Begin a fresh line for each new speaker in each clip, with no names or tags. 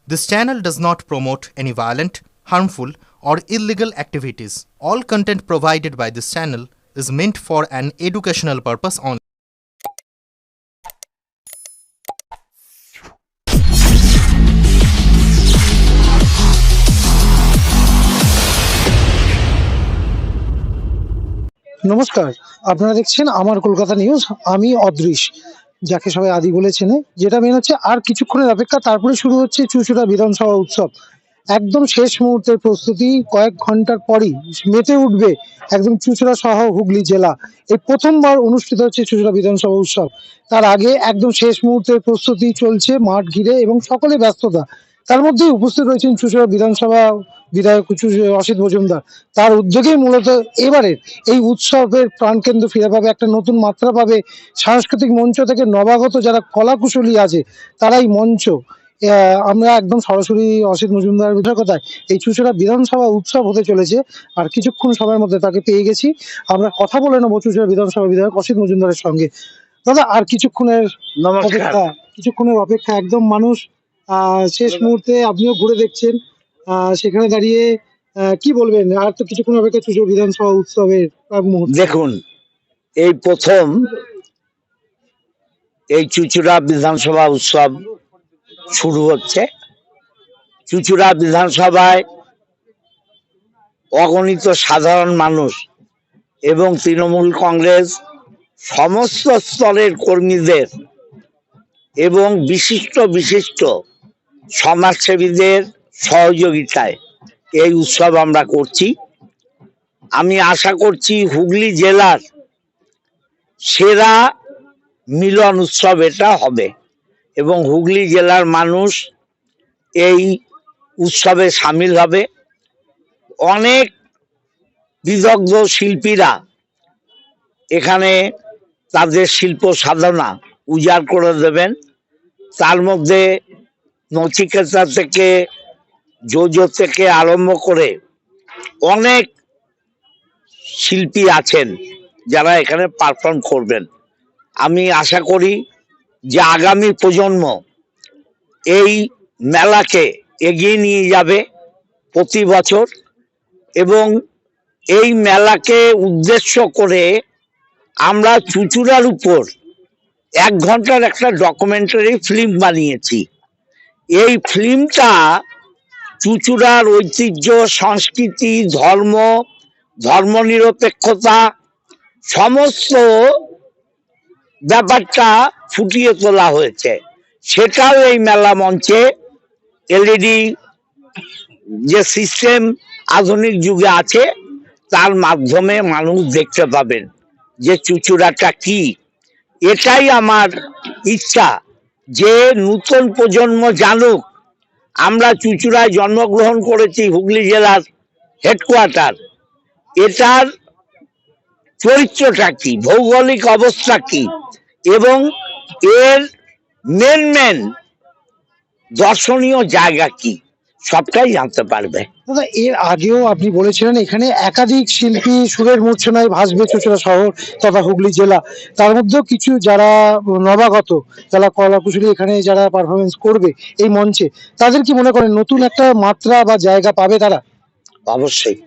This channel does not promote any violent, harmful, or illegal activities. All content provided by this channel is meant for an educational purpose only.
নমস্কার, আপনারা দেখছেন আমার Kolkata news. আমি অদৃশ, যাকে সবাই আদি বলে চেনে। যেটা মেন হচ্ছে আর কিছুক্ষণের অপেক্ষা, তারপরে শুরু হচ্ছে চুঁচুড়া বিধানসভা উৎসব। একদম শেষ মুহূর্তের প্রস্তুতি, কয়েক ঘন্টার পরই মেতে উঠবে একদম চুঁচুড়া সহ হুগলি জেলা। এই প্রথমবার অনুষ্ঠিত হচ্ছে চুঁচুড়া বিধানসভা উৎসব। তার আগে একদম শেষ মুহূর্তের প্রস্তুতি চলছে মাঠ ঘিরে এবং সকলে ব্যস্ততা। তার মধ্যেই উপস্থিত রয়েছেন চুঁচুড়া বিধানসভা বিধায়ক অসিত মজুমদার। তার উদ্যোগেই মূলত এবারের এই উৎসবের প্রাণকেন্দ্র ফিরে পাবে, একটা নতুন মাত্রা পাবে। সাংস্কৃতিক মঞ্চ থেকে নবাগত যারা কলাকুশলী আছে তারাই মঞ্চ। আমরা একদম সরাসরি অসিত মজুমদারের বিষয় কথায় এই চুঁচুড়া বিধানসভা উৎসব হতে চলেছে, আর কিছুক্ষণ সময়ের মধ্যে তাকে পেয়ে গেছি। আমরা কথা বলে নেবো চুঁচুড়া বিধানসভা বিধায়ক অসিত মজুমদারের সঙ্গে। দাদা, আর কিছুক্ষণের অপেক্ষা একদম মানুষ শেষ মুহূর্তে, আপনিও ঘুরে দেখছেন, সেখানে দাঁড়িয়ে কি বলবেন? আর তো কিছুক্ষণ অপেক্ষা চুঁচুড়া বিধানসভা উৎসবের মুহূর্ত।
দেখুন, এই প্রথম এই চুঁচুড়া বিধানসভা উৎসব শুরু হচ্ছে। চুঁচুড়া বিধানসভায় অগণিত সাধারণ মানুষ এবং তৃণমূল কংগ্রেস সমস্ত স্তরের কর্মীদের এবং বিশিষ্ট বিশিষ্ট সমাজসেবীদের সহযোগিতায় এই উৎসব আমরা করছি। আমি আশা করছি হুগলি জেলার সেরা মিলন উৎসব এটা হবে এবং হুগলি জেলার মানুষ এই উৎসবে সামিল হবে। অনেক বিদগ্ধ শিল্পীরা এখানে তাদের শিল্প সাধনা উজাড় করে দেবেন। তার মধ্যে নচিকেতা থেকে, জোজো থেকে আরম্ভ করে অনেক শিল্পী আছেন যারা এখানে পারফর্ম করবেন। আমি আশা করি যে আগামী প্রজন্ম এই মেলাকে এগিয়ে নিয়ে যাবে প্রতি বছর, এবং এই মেলাকে উদ্দেশ্য করে আমরা চুঁচুড়ার উপর 1 ঘন্টার একটা ডকুমেন্টারি ফিল্ম বানিয়েছি। এই ফিল্মটা চুঁচুড়ার ঐতিহ্য, সংস্কৃতি, ধর্মনিরপেক্ষতা সমস্ত ব্যাপারটা ফুটিয়ে তোলা হয়েছে। সেটাও এই মেলা মঞ্চে এলইডি যে সিস্টেম আধুনিক যুগে আছে তার মাধ্যমে মানুষ দেখতে পাবেন যে চুঁচুড়াটা কি। এটাই আমার ইচ্ছা, যে নতুন প্রজন্ম জানুক আমরা চুঁচুড়ায় জন্মগ্রহণ করেছি, হুগলি জেলার হেডকোয়ার্টার। এটার চরিত্রটা কি, ভৌগোলিক অবস্থা কি, এবং এর মেন দর্শনীয় জায়গা কি, সবটাই জানতে পারবে।
দাদা, এর আগেও আপনি বলেছিলেন এখানে একাধিক শিল্পী সুরের মূর্ছনায় ভাসবে চুঁচুড়া শহর তথা হুগলি জেলা। তার মধ্যেও কিছু যারা নবাগত, যারা কলাকুশলী এখানে যারা পারফরমেন্স করবে এই মঞ্চে, তাদের কি মনে করেন নতুন একটা মাত্রা বা জায়গা পাবে তারা?
অবশ্যই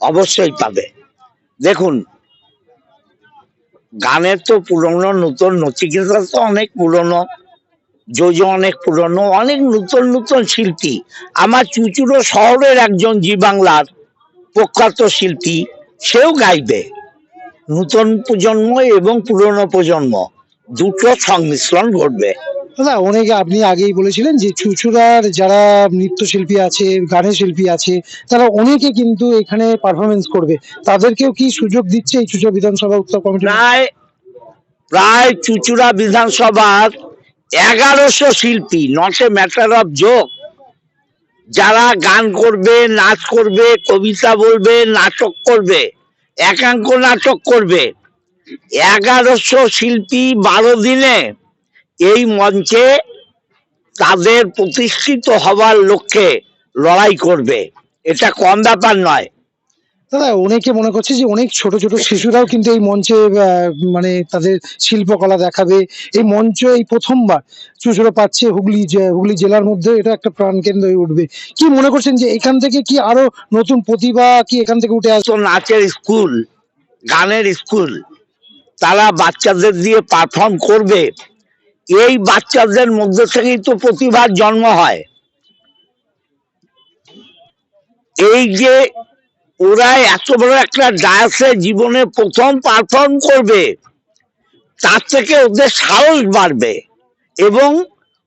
অবশ্যই পাবে। দেখুন, গানের তো পুরনো নতুন, নচিকেতা তো অনেক পুরনো, জোজো অনেক পুরনো, অনেক নতুন নতুন শিল্পী। আমার চুঁচুড়ো শহরের একজন জি বাংলার প্রখ্যাত শিল্পী, সেও গাইবে। নতুন প্রজন্ম এবং পুরনো প্রজন্ম দুটো সংমিশ্রণ ঘটবে।
দাদা, অনেকে আপনি আগেই বলেছিলেন যে চুঁচুড়ার যারা নৃত্যশিল্পী আছে, গানের শিল্পী আছে, তারা অনেকে কিন্তু এখানে পারফরমেন্স করবে। তাদেরকেও কি সুযোগ দিচ্ছে এই চুঁচুড়া বিধানসভা উৎসব কমিটি?
প্রায় চুঁচুড়া বিধানসভার 1100 শিল্পী, not a matter of joke, যারা গান করবে, নাচ করবে, কবিতা বলবে, নাটক করবে, একাঙ্ক নাটক করবে। 1100 শিল্পী 12 দিনে এই মঞ্চে তাদের প্রতিষ্ঠিত হওয়ার লক্ষ্যে লড়াই করবে। এটা কম ব্যাপার নয়।
দাদা অনেকে মনে করছে যে অনেক ছোট ছোট শিশুরাও কিন্তু এই মঞ্চে মানে তাদের শিল্পকলা দেখাবে। এই মঞ্চ এই প্রথমবার চুঁচুড়া পাচ্ছে হুগলি জেলার মধ্যে, এটা একটা প্রাণকেন্দ্র হয়ে উঠবে। কি মনে করছেন যে এখান থেকে কি আরো নতুন প্রতিভা কি এখান থেকে উঠে আসবে?
তো নাচের স্কুল, গানের স্কুল, তারা বাচ্চাদের দিয়ে পারফর্ম করবে। এই বাচ্চাদের মধ্যে থেকেই তো প্রতিভার জন্ম হয়। এই যে ওরা এত বড় একটা ডায়াসে জীবনে প্রথম পারফর্ম করবে, তার থেকে ওদের সাহস বাড়বে এবং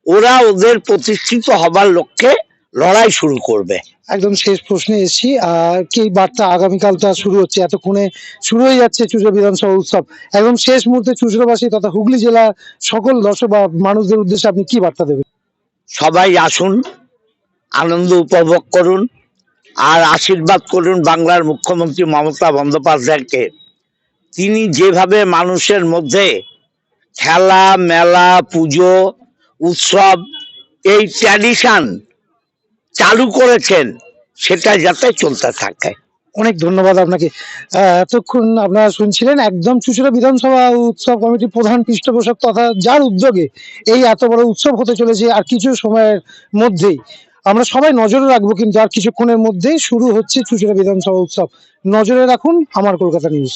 ওরা ওদের প্রতিষ্ঠিত হবার লক্ষ্যে লড়াই শুরু করবে।
একদম শেষ প্রশ্নে এসেছি। কি বার্তা আগামীকালটা শুরু হচ্ছে, এতক্ষণে শুরু হয়ে যাচ্ছে চুঁচুড়া বিধানসভা উৎসব, একদম শেষ মুহূর্তে চুঁচুড়াবাসী তথা হুগলি জেলার সকল দর্শক বা মানুষদের উদ্দেশ্যে আপনি কি বার্তা দেবেন?
সবাই আসুন, আনন্দ উপভোগ করুন, আর আশীর্বাদ করুন বাংলার মুখ্যমন্ত্রী মমতা বন্দ্যোপাধ্যায়কে। তিনি যেভাবে মানুষের মধ্যে খেলা মেলা পুজো উৎসব এই ট্র্যাডিশন চালু করেছেন, সেটা যাতে চলতে থাকে।
অনেক ধন্যবাদ আপনাকে। এতক্ষণ আপনারা শুনছিলেন একদম চুঁচুড়া বিধানসভা উৎসব কমিটির প্রধান পৃষ্ঠপোষক তথা যার উদ্যোগে এই এত বড় উৎসব হতে চলেছে। আর কিছু সময়ের মধ্যেই আমরা সবাই নজরে রাখবো, কিন্তু আর কিছুক্ষণের মধ্যেই শুরু হচ্ছে চুঁচুড়া বিধানসভা উৎসব। নজরে রাখুন আমার কলকাতা নিউজ।